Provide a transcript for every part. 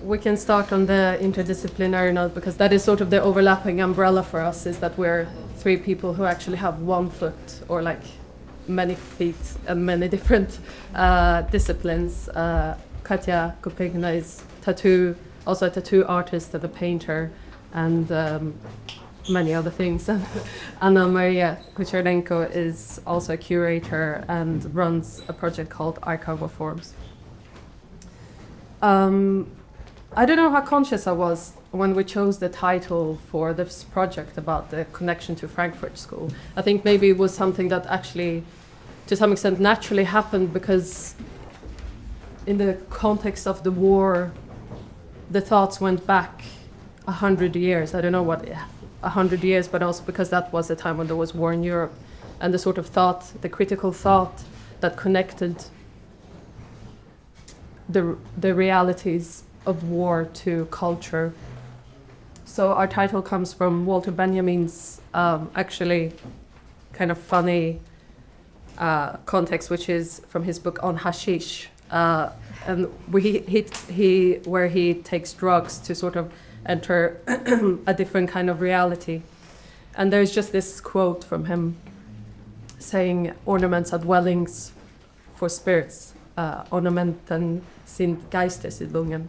we can start on the interdisciplinary note, because that is sort of the overlapping umbrella for us, is that we're three people who actually have 1 foot, or like many feet and many different disciplines. Katya Kopeikina is also a tattoo artist and a painter, and many other things. Anna-Mariia Kucherenko is also a curator and runs a project called Archive of Forms. I don't know how conscious I was when we chose the title for this project about the connection to Frankfurt School. I think maybe it was something that actually, to some extent, naturally happened, because in the context of the war, the thoughts went back 100 years. I don't know what, 100 years, but also because that was the time when there was war in Europe, and the sort of thought, the critical thought that connected the realities of war to culture. So our title comes from Walter Benjamin's actually kind of funny context, which is from his book On Hashish, and where he takes drugs to sort of enter a different kind of reality. And there's just this quote from him saying, "Ornaments are dwellings for spirits, Ornamenten sind Geistersiedlungen."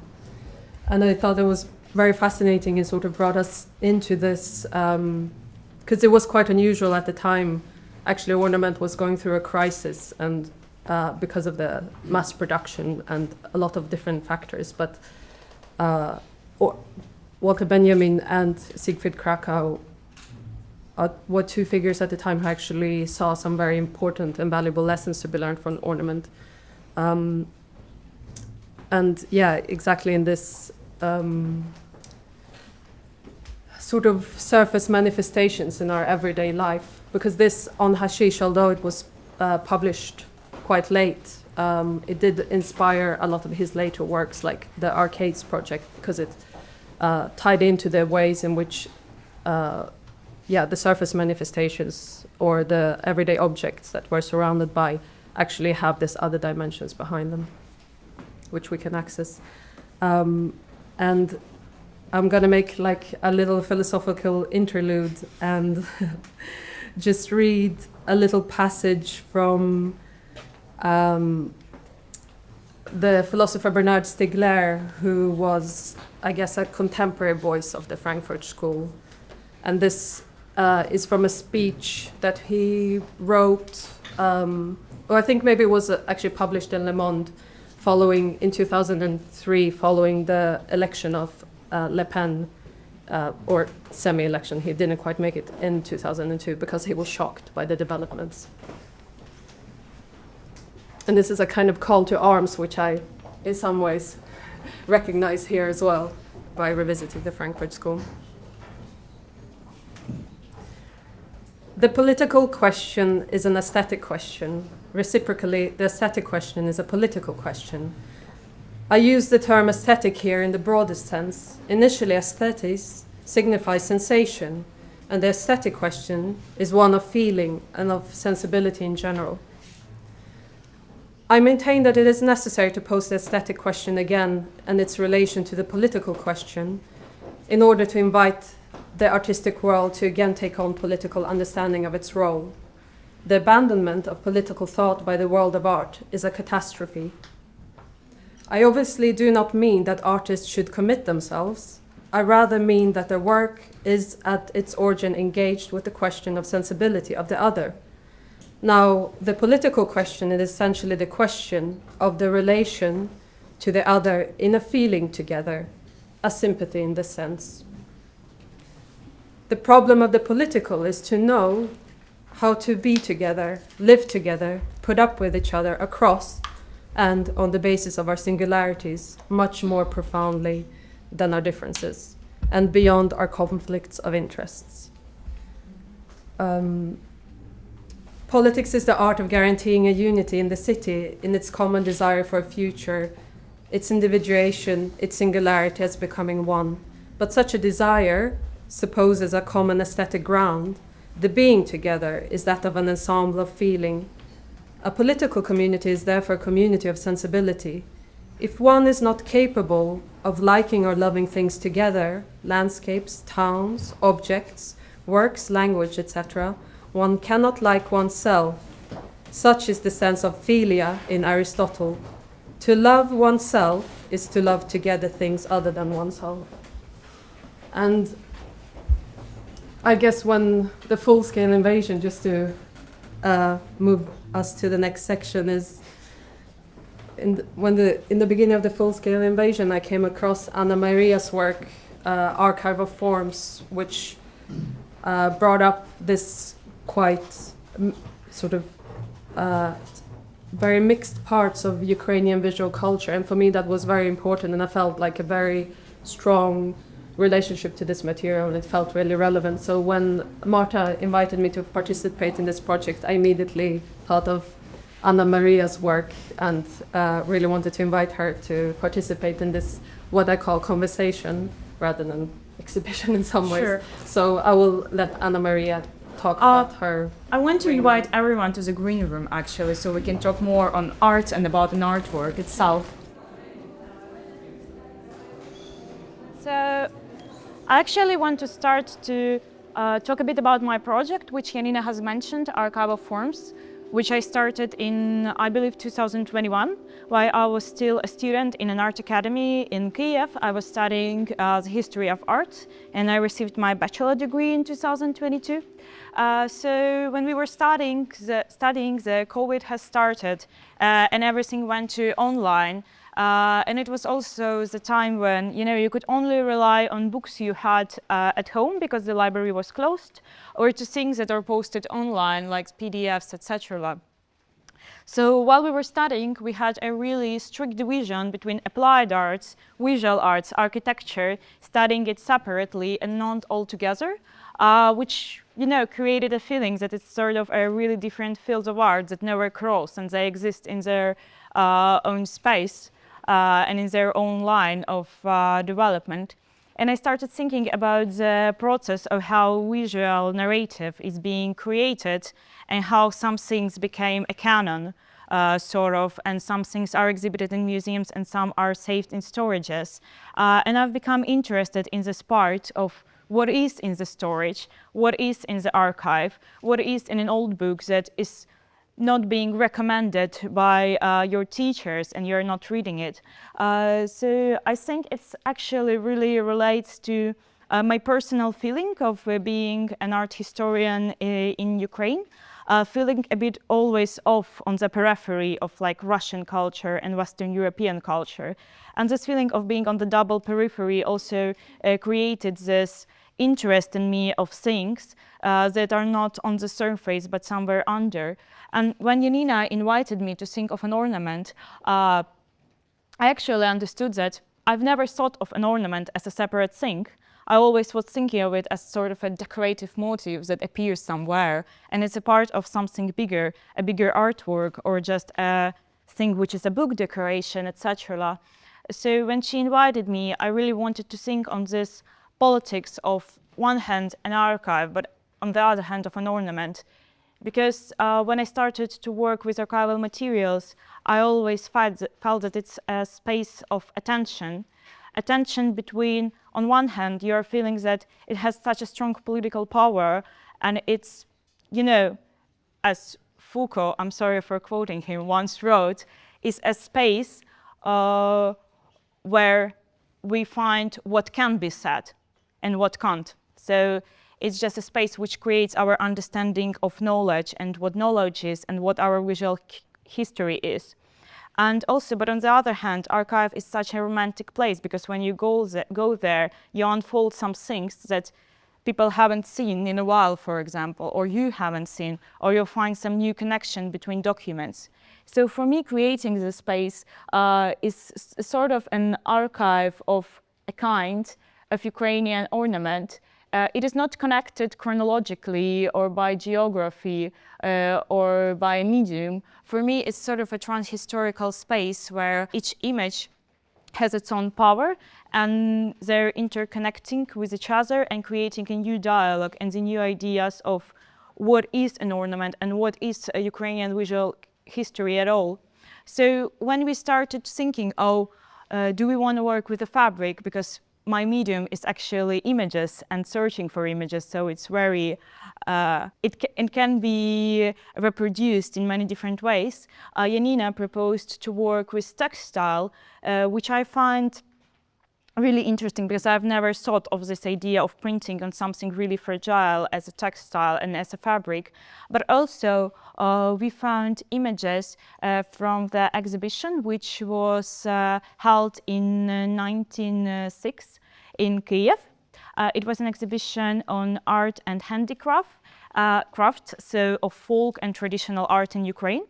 And I thought it was very fascinating and sort of brought us into this, because it was quite unusual at the time. Actually, Ornament was going through a crisis, and because of the mass production and a lot of different factors. But Walter Benjamin and Siegfried Krakow were two figures at the time who actually saw some very important and valuable lessons to be learned from Ornament. And yeah, exactly in this sort of surface manifestations in our everyday life. Because this On Hashish, although it was published quite late, it did inspire a lot of his later works, like the Arcades project, because it tied into the ways in which the surface manifestations or the everyday objects that we're surrounded by actually have this other dimensions behind them, which we can access. And I'm gonna make like a little philosophical interlude and just read a little passage from the philosopher Bernard Stiegler, who was, I guess, a contemporary voice of the Frankfurt School. And this is from a speech that he wrote, or I think maybe it was actually published in Le Monde in 2003, following the election of Le Pen, or semi-election. He didn't quite make it in 2002 because he was shocked by the developments. And this is a kind of call to arms, which I, in some ways, recognize here as well by revisiting the Frankfurt School. The political question is an aesthetic question. Reciprocally, the aesthetic question is a political question. I use the term aesthetic here in the broadest sense. Initially, aesthetics signifies sensation, and the aesthetic question is one of feeling and of sensibility in general. I maintain that it is necessary to pose the aesthetic question again and its relation to the political question in order to invite the artistic world to again take on political understanding of its role. The abandonment of political thought by the world of art is a catastrophe. I obviously do not mean that artists should commit themselves. I rather mean that their work is at its origin engaged with the question of sensibility of the other. Now, the political question is essentially the question of the relation to the other in a feeling together, a sympathy in this sense. The problem of the political is to know how to be together, live together, put up with each other across and on the basis of our singularities much more profoundly than our differences and beyond our conflicts of interests. Politics is the art of guaranteeing a unity in the city in its common desire for a future, its individuation, its singularity as becoming one. But such a desire supposes a common aesthetic ground. The being together is that of an ensemble of feeling. A political community is therefore a community of sensibility. if one is not capable of liking or loving things together, landscapes, towns, objects, works, language, etc., one cannot like oneself. Such is the sense of philia in Aristotle. To love oneself is to love together things other than oneself. And I guess when the full-scale invasion, just to move us to the next section, is in the beginning of the full-scale invasion, I came across Anna-Mariia's work, Archive of Forms, which brought up this quite sort of very mixed parts of Ukrainian visual culture, and for me that was very important, and I felt like a very strong relationship to this material, and it felt really relevant. So when Marta invited me to participate in this project, I immediately thought of Anna-Mariia's work and really wanted to invite her to participate in this, what I call conversation rather than exhibition in some ways. Sure. So I will let Anna-Mariia talk about her. I want to invite everyone to the green room actually, so we can talk more on art and about an artwork itself. So I actually want to start to talk a bit about my project, which Janina has mentioned, Archive of Forms, which I started in, I believe, 2021, while I was still a student in an art academy in Kiev. I was studying the history of art, and I received my bachelor degree in 2022. So when we were studying, the COVID has started, and everything went to online. And it was also the time when, you know, you could only rely on books you had at home because the library was closed, or to things that are posted online like PDFs, etc. So while we were studying, we had a really strict division between applied arts, visual arts, architecture, studying it separately and not all together, which, you know, created a feeling that it's sort of a really different fields of art that never cross, and they exist in their own space. And in their own line of development. And I started thinking about the process of how visual narrative is being created and how some things became a canon, sort of, and some things are exhibited in museums and some are saved in storages. And I've become interested in this part of what is in the storage, what is in the archive, what is in an old book that is not being recommended by your teachers and you're not reading it. So I think it's actually really relates to my personal feeling of being an art historian in Ukraine, feeling a bit always off on the periphery of like Russian culture and Western European culture. And this feeling of being on the double periphery also created this interest in me of things that are not on the surface but somewhere under. And when Janina invited me to think of an ornament, I actually understood that I've never thought of an ornament as a separate thing. I always was thinking of it as sort of a decorative motif that appears somewhere, and it's a part of something bigger, a bigger artwork, or just a thing which is a book decoration, etc. So when she invited me, I really wanted to think on this politics of one hand an archive, but on the other hand of an ornament. Because when I started to work with archival materials, I always felt that it's a space of attention between, on one hand, your feelings that it has such a strong political power, and it's, you know, as Foucault, I'm sorry for quoting him, once wrote, is a space where we find what can be said and what can't. So it's just a space which creates our understanding of knowledge and what knowledge is and what our visual history is. And also, but on the other hand, archive is such a romantic place because when you go there, you unfold some things that people haven't seen in a while, for example, or you haven't seen, or you'll find some new connection between documents. So for me, creating this space is sort of an archive of a kind of Ukrainian ornament. It is not connected chronologically or by geography or by medium. For me, it's sort of a transhistorical space where each image has its own power and they're interconnecting with each other and creating a new dialogue and the new ideas of what is an ornament and what is a Ukrainian visual history at all. So when we started thinking, do we want to work with a fabric? Because my medium is actually images and searching for images, so it's very, it can be reproduced in many different ways. Janina proposed to work with textile, which I find really interesting because I've never thought of this idea of printing on something really fragile as a textile and as a fabric. But also we found images from the exhibition which was held in 1906 in Kiev. It was an exhibition on art and handicraft, so of folk and traditional art in Ukraine.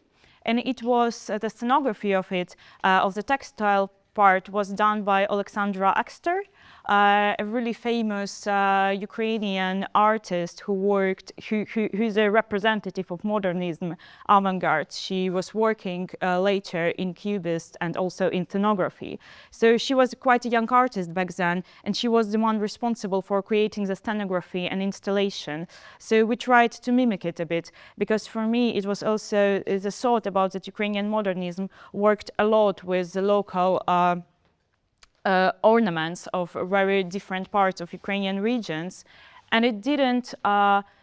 And it was the scenography of it, of the textile part was done by Alexandra Axter, a really famous Ukrainian artist who's a representative of modernism avant-garde. She was working later in Cubist and also in scenography. So she was quite a young artist back then, and she was the one responsible for creating the scenography and installation. So we tried to mimic it a bit, because for me it was also the thought about that Ukrainian modernism worked a lot with the local ornaments of very different parts of Ukrainian regions, and it didn't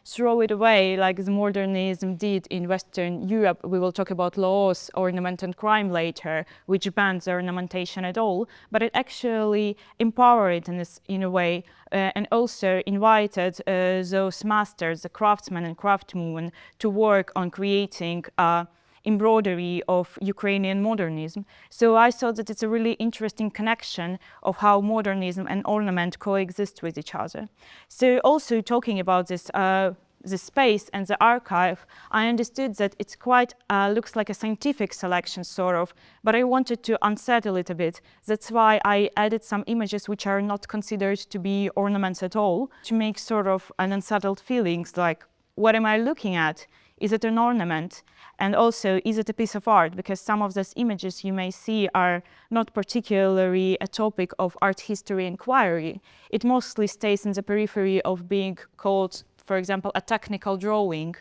throw it away like the modernism did in Western Europe. We will talk about Loos, Ornament and Crime later, which bans the ornamentation at all, but it actually empowered it in a way, and also invited those masters, the craftsmen and craftswomen, to work on creating embroidery of Ukrainian modernism. So I thought that it's a really interesting connection of how modernism and ornament coexist with each other. So also talking about this the space and the archive, I understood that it's quite looks like a scientific selection sort of, but I wanted to unsettle it a bit. That's why I added some images which are not considered to be ornaments at all, to make sort of an unsettled feelings like, what am I looking at? Is it an ornament? And also, is it a piece of art? Because some of those images you may see are not particularly a topic of art history inquiry. It mostly stays in the periphery of being called, for example, a technical drawing,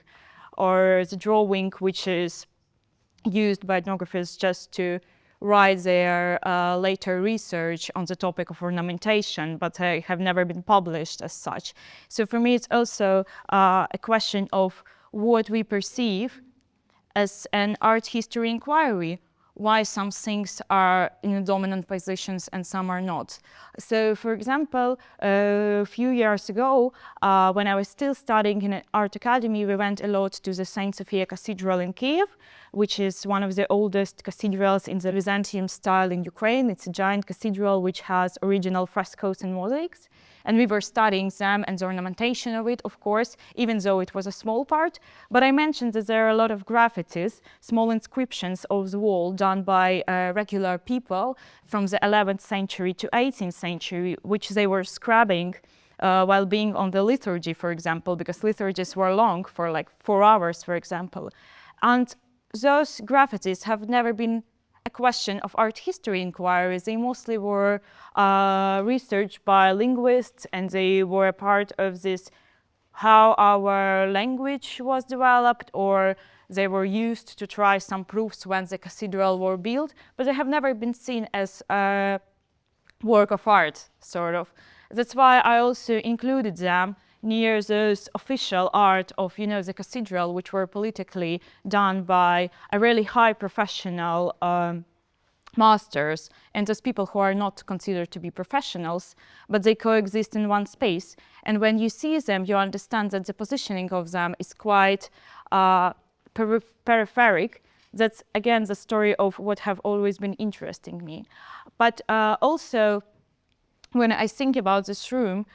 or the drawing which is used by ethnographers just to write their later research on the topic of ornamentation, but have never been published as such. So for me, it's also a question of what we perceive as an art history inquiry, why some things are in dominant positions and some are not. So, for example, a few years ago, when I was still studying in an art academy, we went a lot to the Saint Sophia Cathedral in Kiev, which is one of the oldest cathedrals in the Byzantium style in Ukraine. It's a giant cathedral which has original frescoes and mosaics. And we were studying them and the ornamentation of it, of course, even though it was a small part. But I mentioned that there are a lot of graffitis, small inscriptions of the wall done by regular people from the 11th century to 18th century, which they were scrubbing while being on the liturgy, for example, because liturgies were long, for like 4 hours, for example. And those graffitis have never been a question of art history inquiries. They mostly were researched by linguists, and they were a part of this, how our language was developed, or they were used to try some proofs when the cathedral were built, but they have never been seen as a work of art, sort of. That's why I also included them near those official art of, the cathedral, which were politically done by a really high professional masters, and those people who are not considered to be professionals, but they coexist in one space. And when you see them, you understand that the positioning of them is quite peripheric. That's, again, the story of what have always been interesting me. But also, when I think about this room,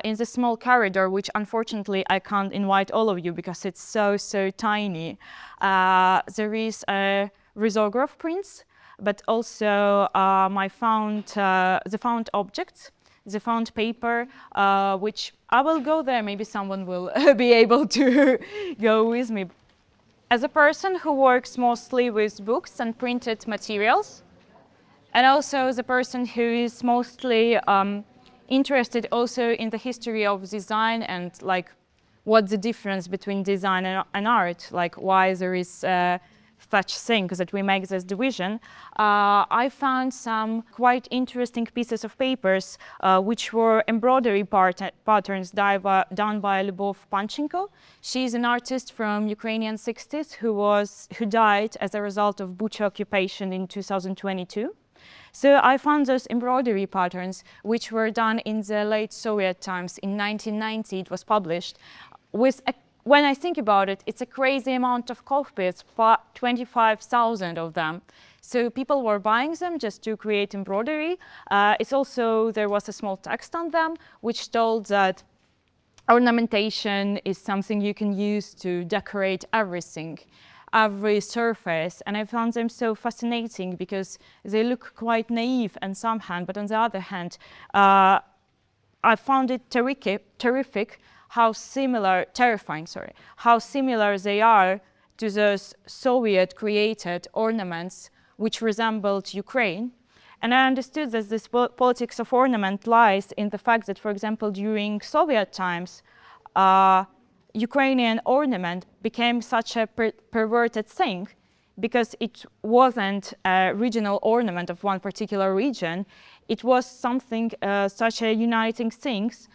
in the small corridor, which unfortunately I can't invite all of you because it's so tiny, there is a risograph prints, but also the found objects, the found paper, which I will go there, maybe someone will be able to go with me. As a person who works mostly with books and printed materials, and also the person who is mostly interested also in the history of design and like what's the difference between design and art, like why there is such thing that we make this division, I found some quite interesting pieces of papers which were embroidery patterns done by Lyubov Panchenko. She's an artist from Ukrainian 60s who died as a result of Bucha occupation in 2022. So I found those embroidery patterns which were done in the late Soviet times. In 1990 it was published. When I think about it, it's a crazy amount of copies, 25,000 of them. So people were buying them just to create embroidery. There was a small text on them which told that ornamentation is something you can use to decorate everything, every surface. And I found them so fascinating because they look quite naive on some hand, but on the other hand, I found it terrific how similar they are to those Soviet-created ornaments which resembled Ukraine. And I understood that this politics of ornament lies in the fact that, for example, during Soviet times, Ukrainian ornament became such a perverted thing because it wasn't a regional ornament of one particular region. It was something, such a uniting things,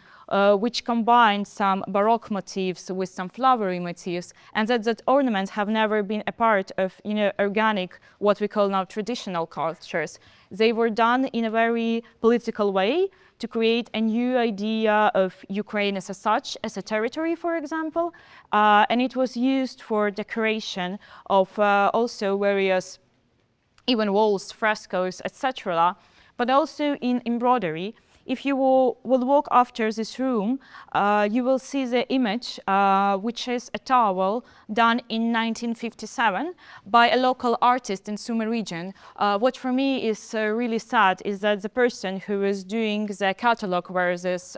which combined some Baroque motifs with some flowery motifs, and that ornaments have never been a part of organic, what we call now traditional cultures. They were done in a very political way to create a new idea of Ukraine as such, as a territory, for example, and it was used for decoration of also various even walls, frescoes, etc., but also in embroidery. If you will walk after this room, you will see the image, which is a towel done in 1957 by a local artist in Sumy region. What for me is really sad is that the person who was doing the catalog where this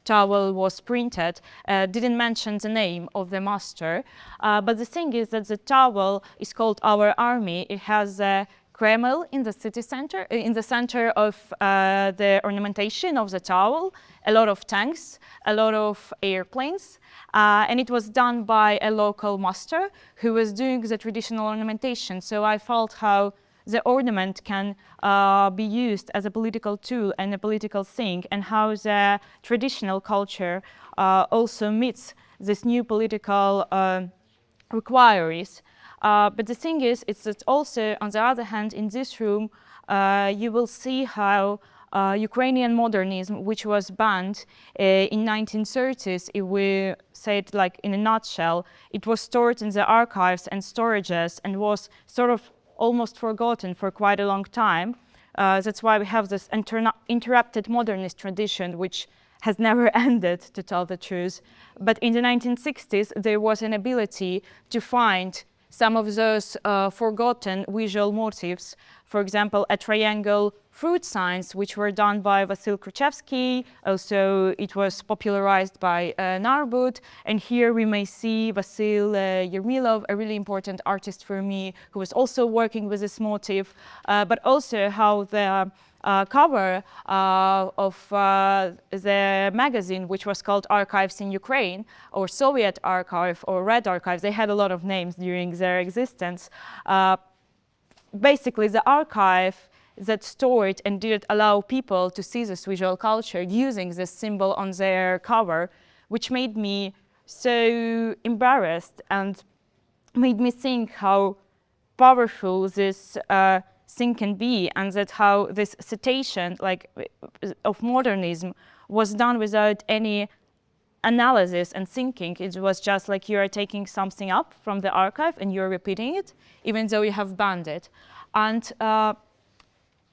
towel was printed didn't mention the name of the master. But the thing is that the towel is called Our Army. It has a Kremlin in the city center, in the center of the ornamentation of the towel, a lot of tanks, a lot of airplanes, and it was done by a local master who was doing the traditional ornamentation. So I felt how the ornament can be used as a political tool and a political thing, and how the traditional culture also meets this new political requirements. But the thing is, it's that also, on the other hand, in this room, you will see how Ukrainian modernism, which was banned in 1930s, if we say it like in a nutshell, it was stored in the archives and storages and was sort of almost forgotten for quite a long time. That's why we have this interrupted modernist tradition, which has never ended, to tell the truth. But in the 1960s, there was an ability to find some of those forgotten visual motifs. For example, a triangle fruit signs, which were done by Vasil Khrushchevsky. Also, it was popularized by Narbut. And here we may see Vasil Yermilov, a really important artist for me, who was also working with this motif, but also how the cover of the magazine, which was called Archives in Ukraine, or Soviet Archive, or Red Archives. They had a lot of names during their existence. Basically, the archive that stored and didn't allow people to see this visual culture using this symbol on their cover, which made me so embarrassed and made me think how powerful this thing can be, and that how this citation of modernism was done without any analysis and thinking. It was just like you are taking something up from the archive and you're repeating it, even though you have banned it. And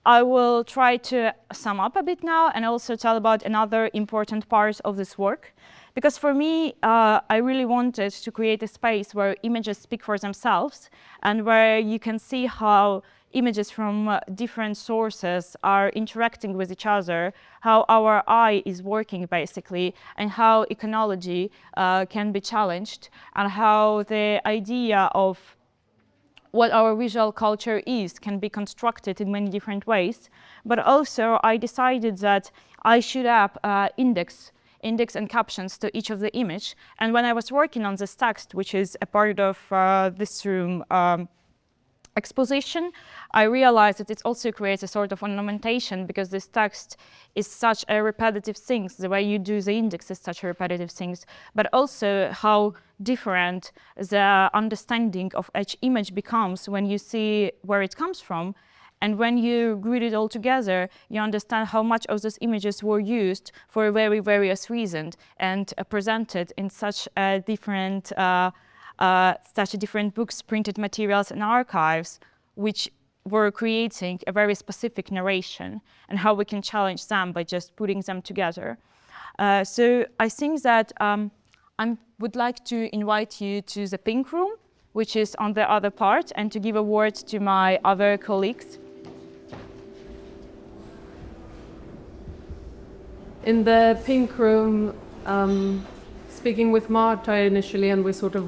I will try to sum up a bit now and also tell about another important part of this work. Because for me, I really wanted to create a space where images speak for themselves and where you can see how images from different sources are interacting with each other, how our eye is working basically, and how iconology can be challenged, and how the idea of what our visual culture is can be constructed in many different ways. But also I decided that I should add index and captions to each of the image. And when I was working on this text, which is a part of this room, exposition, I realized that it also creates a sort of ornamentation, because this text is such a repetitive thing. The way you do the index is such a repetitive thing, but also how different the understanding of each image becomes when you see where it comes from. And when you group it all together, you understand how much of those images were used for a very various reasons and presented in such a different books, printed materials, and archives, which were creating a very specific narration, and how we can challenge them by just putting them together. So I think that I would like to invite you to the pink room, which is on the other part, and to give a word to my other colleagues. In the pink room, speaking with Marta initially, and we sort of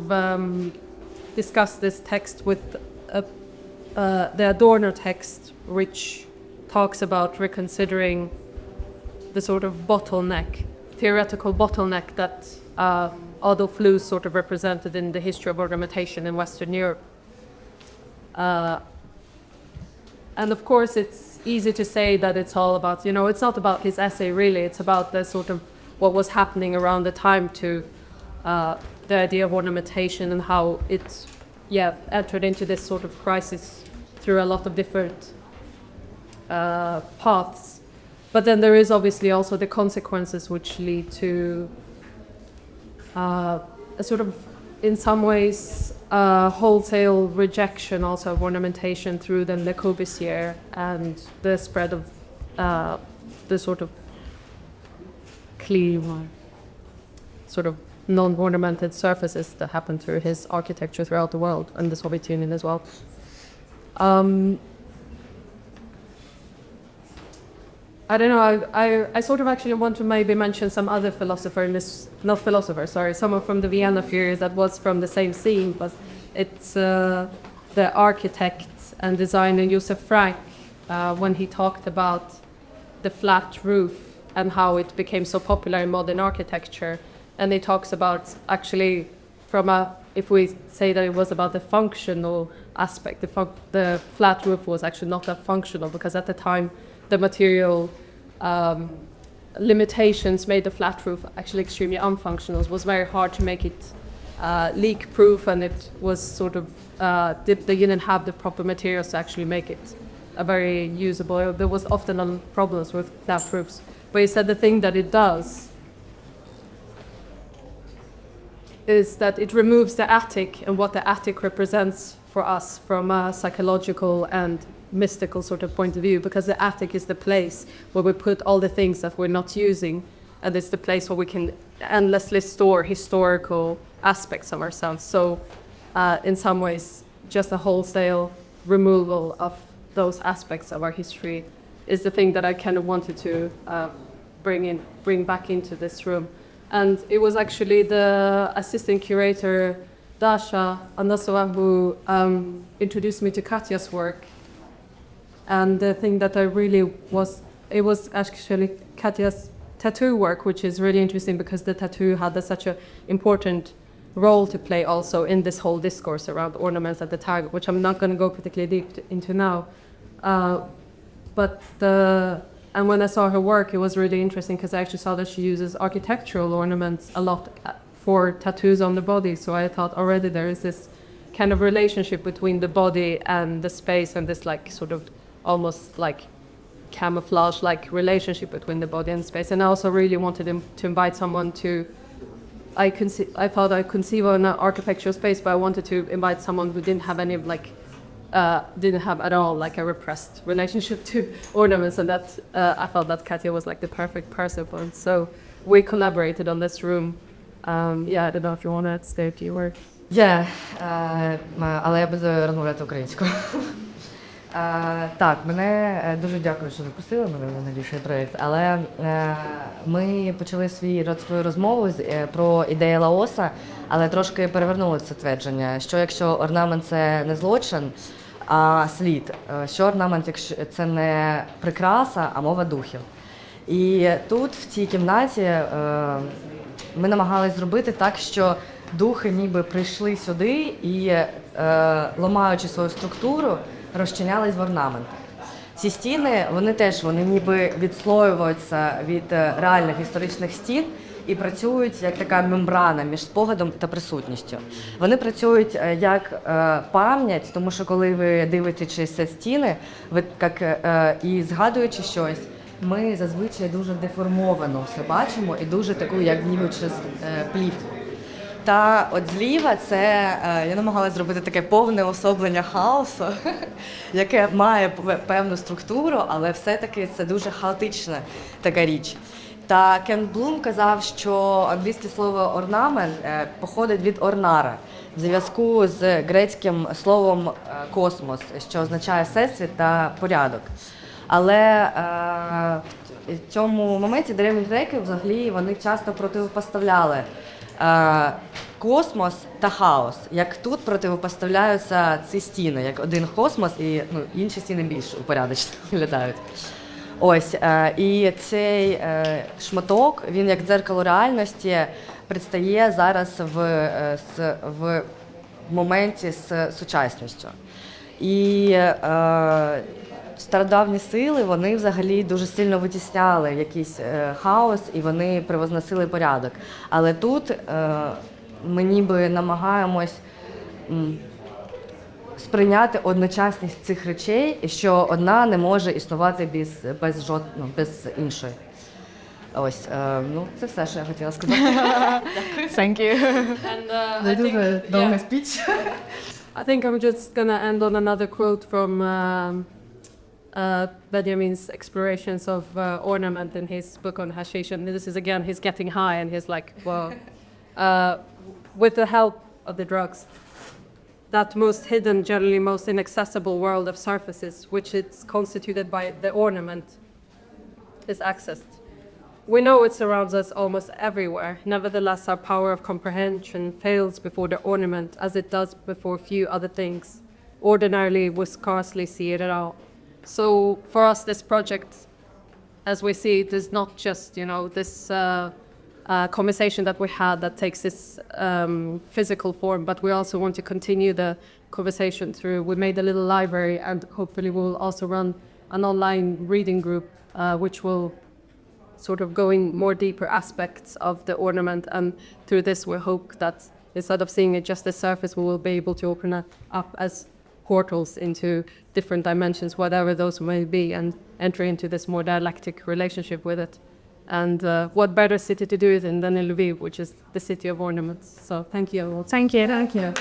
discussed this text with the Adorno text, which talks about reconsidering the sort of theoretical bottleneck that Adolf Loos sort of represented in the history of ornamentation in Western Europe. And of course, it's easy to say that it's all about, it's not about his essay really, it's about the sort of what was happening around the time to the idea of ornamentation, and how it entered into this sort of crisis through a lot of different paths. But then there is obviously also the consequences which lead to a sort of, in some ways, wholesale rejection also of ornamentation through then Le Corbusier, and the spread of the sort of clean, sort of non-ornamented surfaces that happened through his architecture throughout the world, and the Soviet Union as well. I don't know, I sort of actually want to maybe mention some other philosopher in this, someone from the Vienna period that was from the same scene, but it's the architect and designer Josef Frank, when he talked about the flat roof and how it became so popular in modern architecture. And he talks about actually if we say that it was about the functional aspect, the flat roof was actually not that functional, because at the time the material limitations made the flat roof actually extremely unfunctional. It was very hard to make it leak-proof, and it was sort of, they didn't have the proper materials to actually make it a very usable. There was often problems with flat roofs. But he said the thing that it does is that it removes the attic and what the attic represents for us from a psychological and mystical sort of point of view, because the attic is the place where we put all the things that we're not using, and it's the place where we can endlessly store historical aspects of ourselves. So in some ways, just a wholesale removal of those aspects of our history is the thing that I kind of wanted to bring back into this room. And it was actually the assistant curator, Dasha Anasova, who introduced me to Katya's work. And the thing that it was actually Katya's tattoo work, which is really interesting because the tattoo had such an important role to play also in this whole discourse around ornaments at the time, which I'm not going to go particularly deep into now. And when I saw her work, it was really interesting because I actually saw that she uses architectural ornaments a lot for tattoos on the body. So I thought already there is this kind of relationship between the body and the space, and this like sort of almost like camouflage-like relationship between the body and space. And I also really wanted to invite someone to, I thought I conceive of an architectural space, but I wanted to invite someone who didn't have any didn't have at all like a repressed relationship to ornaments, and that I felt that Katya was like the perfect person for it. So we collaborated on this room. I don't know if you want to say a few words. Але я буду розмовляти українською. Так, мене дуже дякую, що запросили мене на найбільший проєкт, але ми почали свою розмову про ідеї Лаоса, але трошки перевернули це твердження, що якщо орнамент – це не злочин, а слід, що орнамент – це не прикраса, а мова духів. І тут, в цій кімнаті, ми намагалися зробити так, що духи ніби прийшли сюди і, ламаючи свою структуру, розчинялись в орнамент. Ці стіни, вони ніби відслоюються від реальних історичних стін і працюють як така мембрана між спогадом та присутністю. Вони працюють як пам'ять, тому що коли ви дивитесь ці стіни, ви і згадуючи щось, ми зазвичай дуже деформовано все бачимо і дуже таку, як ніби через плівку. Та от зліва це, я намагалася зробити таке повне особлення хаосу, яке має певну структуру, але все-таки це дуже хаотична така річ. Та Кен Блум казав, що англійське слово «орнамент» походить від «орнара» в зв'язку з грецьким словом «космос», що означає «всесвіт» та «порядок». Але в цьому моменті древні греки взагалі вони часто протипоставляли космос та хаос, як тут протипоставляються ці стіни, як один космос і інші стіни більш упорядочно виглядають. Ось, і цей шматок, він як дзеркало реальності предстає зараз в моменті з сучасністю. І стародавні сили, вони взагалі дуже сильно витісняли якийсь хаос і вони привозносили порядок. Але тут ми ніби намагаємось сприйняти одночасність цих речей, і що одна не може існувати без іншої. Ось, це все, що я хотіла сказати. Thank you. And, Це дуже довгий спіч. I think I'm just gonna end on another quote from Benjamin's explorations of ornament in his book on hashish. And this is again, he's getting high and he's like, well, with the help of the drugs, that most hidden, generally most inaccessible world of surfaces, which is constituted by the ornament, is accessed. We know it surrounds us almost everywhere. Nevertheless, our power of comprehension fails before the ornament, as it does before few other things. Ordinarily, we scarcely see it at all. So for us, this project, as we see it, is not just, this conversation that we had that takes this physical form, but we also want to continue the conversation through. We made a little library, and hopefully we'll also run an online reading group, which will sort of go in more deeper aspects of the ornament. And through this, we hope that instead of seeing it just the surface, we will be able to open it up as portals into different dimensions, whatever those may be, and enter into this more dialectic relationship with it. And what better city to do it in than in Lviv, which is the city of ornaments. So thank you all. Thank you.